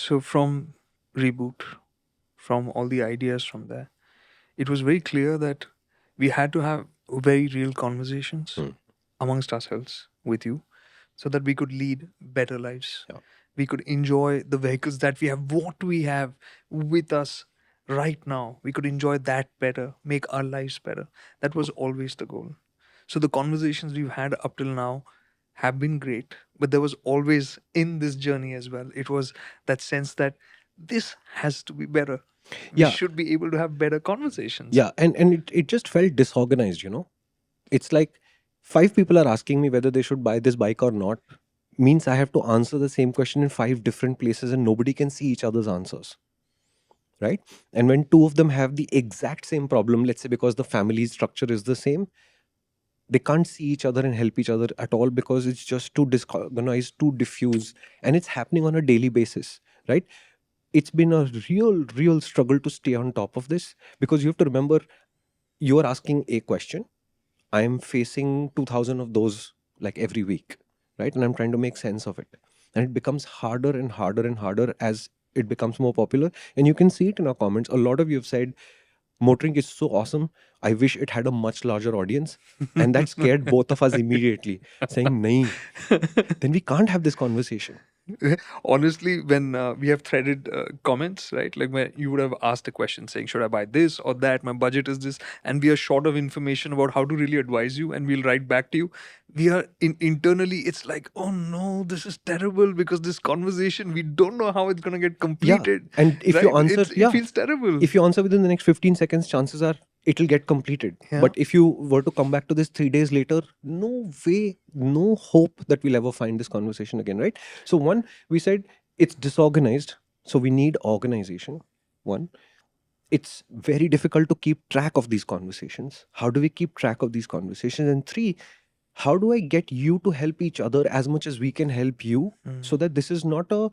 So from Reboot, from all the ideas from there, it was very clear that we had to have very real conversations Hmm. amongst ourselves with you so that we could lead better lives. Yeah. We could enjoy the vehicles that we have, what we have with us right now. We could enjoy that better, make our lives better. That was always the goal. So the conversations we've had up till now have been great, but there was always in this journey as well, it was that sense that this has to be better. We Yeah. should be able to have better conversations. Yeah. And it just felt disorganized, you know. It's like five people are asking me whether they should buy this bike or not. Means I have to answer the same question in five different places and nobody can see each other's answers. Right. And when two of them have the exact same problem, let's say because the family structure is the same, they can't see each other and help each other at all because it's just too disorganized, too diffuse, and it's happening on a daily basis. Right. It's been a real struggle to stay on top of this, because you have to remember, you are asking a question, I am facing 2000 of those like every week, right? And I'm trying to make sense of it. And it becomes harder and harder and harder as it becomes more popular. And you can see it in our comments. A lot of you have said, MotorInc is so awesome. I wish it had a much larger audience. And that scared both of us immediately, saying, nahin, then we can't have this conversation. Honestly, when we have threaded comments, right, like when you would have asked a question saying should I buy this or that, my budget is this, and we are short of information about how to really advise you, and we'll write back to you, we are internally, it's like, oh no, this is terrible, because this conversation, we don't know how it's going to get Yeah. completed. And if you Right, answer, it yeah, feels terrible. if you answer within the next 15 seconds, chances are it'll get completed. Yeah. But if you were to come back to this 3 days later, no way, no hope that we'll ever find this conversation again, right? So, one, we said it's disorganized. So, we need organization. One, it's very difficult to keep track of these conversations. How do we keep track of these conversations? And three, how do I get you to help each other as much as we can help you, so that this is not a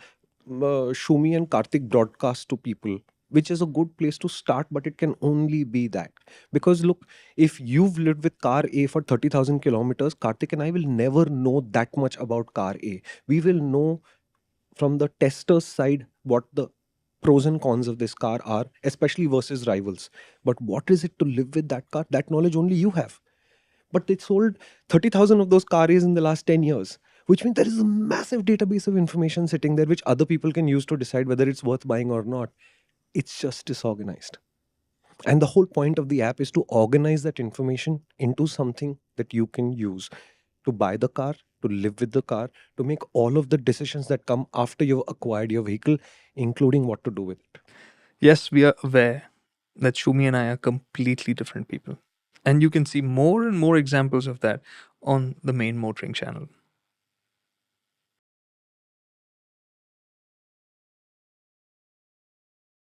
Shumi and Karthik broadcast to people, which is a good place to start, but it can only be that. Because look, if you've lived with car A for 30,000 kilometers, Karthik and I will never know that much about car A. We will know from the tester's side what the pros and cons of this car are, especially versus rivals. But what is it to live with that car? That knowledge only you have. But they sold 30,000 of those cars in the last 10 years, which means there is a massive database of information sitting there which other people can use to decide whether it's worth buying or not. It's just disorganized. And the whole point of the app is to organize that information into something that you can use to buy the car, to live with the car, to make all of the decisions that come after you've acquired your vehicle, including what to do with it. Yes, we are aware that Shumi and I are completely different people. And you can see more and more examples of that on the main MotorInc channel.